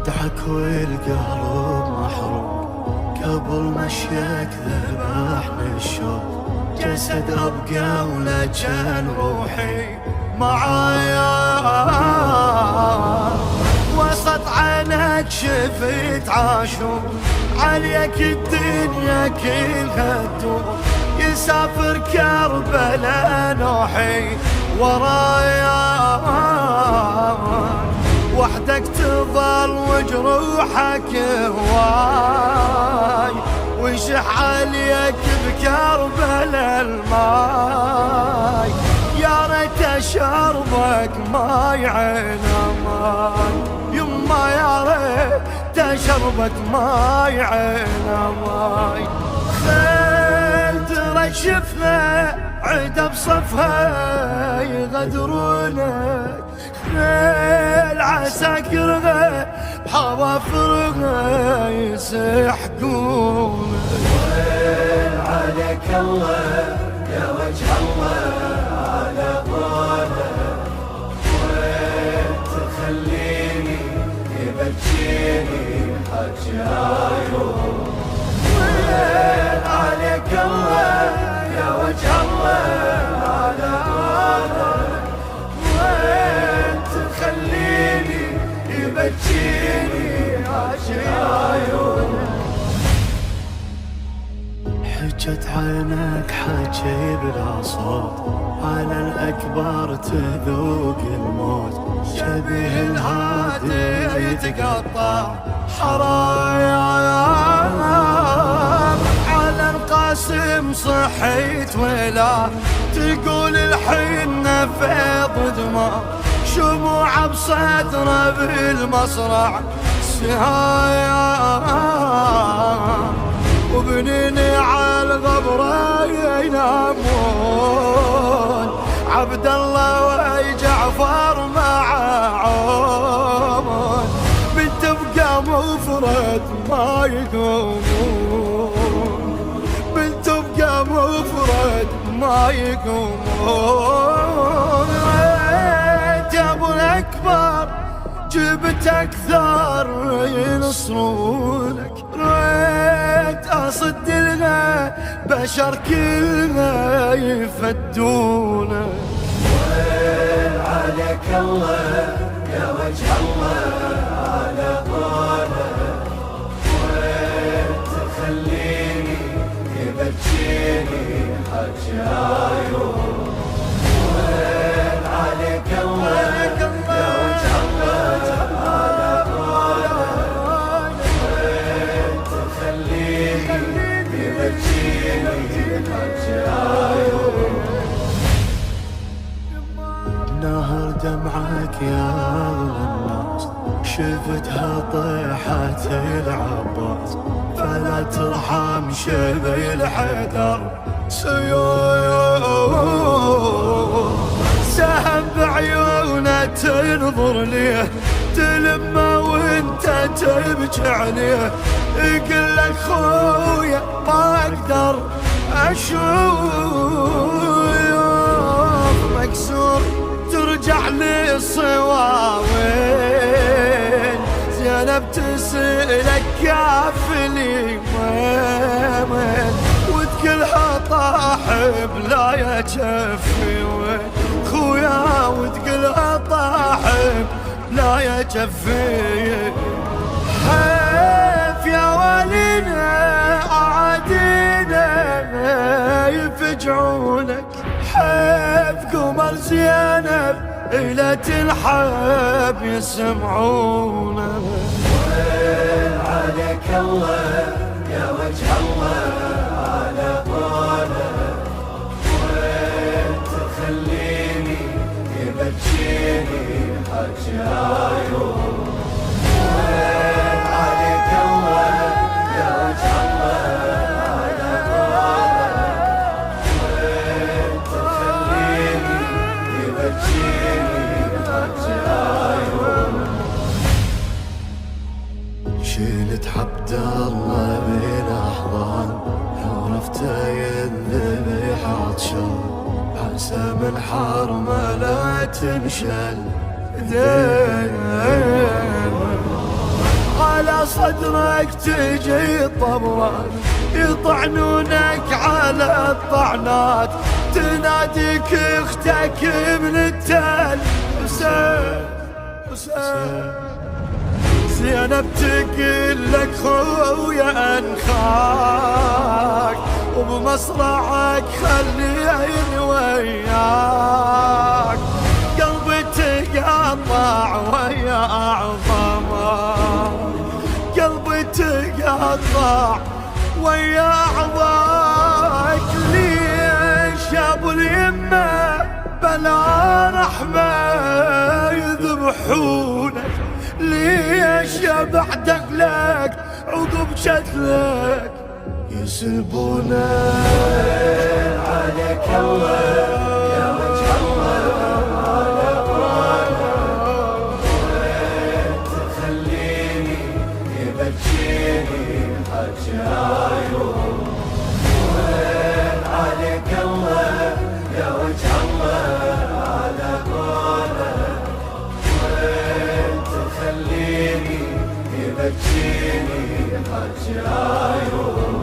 يضحك والقلب محروق، قبل مشيك ذبحني الشوق، جسد أبقى ولكن روحي معايا. وسط عينك شفت عاشور، عليك الدنيا كلها تدور، يسافر كربلا نوحي ورايا. وحدك تظل وجروحك هواي، ويشح عليك بكربلا الماي. يا ريت شربك ماي عين ماي، يما يا ريت شربت ماي عين ماي. خيل ترشفها عدا بصفها يغدرونك، خيل عساكرها بحوافرها يسحقونك. وين عليك الله يا وجه الله على طولك، وين تخليني يبكيني حكي عيون. وين عليك الله يا وجه الله على طولك، وين تخليني يبكيني حكي عيون. حجت عينك حكي بلا صوت، على الأكبر تذوق الموت، شبيه الهادي يتقطع حرايا. على القاسم صحيت ولا تقول الحين نفض دماء، شموع بصدره بالمصرع سهايا. وبنيني على الغبرة ينامون، عبد الله وجعفر مع عمر، بنت بقى مفرد ما يقومون، بنت بقى مفرد ما يقومون. ريت يا ابو الاكبر جبت اكثر ينصرونك، ريت اصد لها بشر كلها يفدونك. وين عليك الله يا وجه الله على طولك، وين تخليني يبكيني حكي عيون. وين عليك الله يا وجه الله على طولك، وين تخليني يبكيني حكي عيون. نهر دمعك يا أغلى الناس، شفتها طيحة العباس، فلا ترحم شبي الحيدر سيوف. سهم بعيونه تنظر ليه، تلمه وانت تبكي عليه، يقول لك خويا ما اقدر اشوف مكسور، ترجع للصواوين. زينب تسألك كافلي وين، وتقلها طاحب لا يكفي وين خويا، وتقلها طاحب لا يكفي. حيف يا ولينا عادينا يفجعونك، حيف قمر زينب إلى تنحب يسمعونه. وين عليك الله يا وجه الله على طولك، وين تخليني يبكيني حكي عيون. وين عليك الله يا وجه الله على طولك، وين تخليني يبكيني حكي عيون. شيلت عبد الله بالاحضان، عرفته يذبح عطشان، حسب الحرمه لا تنشل دين. صدرك تجي طبران يطعنونك على الطعنات تناديك اختك من التل حسين حسين زينب تقول لك خويا انخاك وبمصرعك خليني وياك قلبي تقطع ويا اعظمك قلبي تقطع ويا اعظمك ليش يا ابو اليمه بلا رحمه يذبحونك ليش يا بعدك لك عقب شتلك يسبونك عليك الله يا وجه الله على قولك تخليني يبكيني حكي عيون عليك الله يا وجه الله على قولك تخليني يبكيني حكي عيون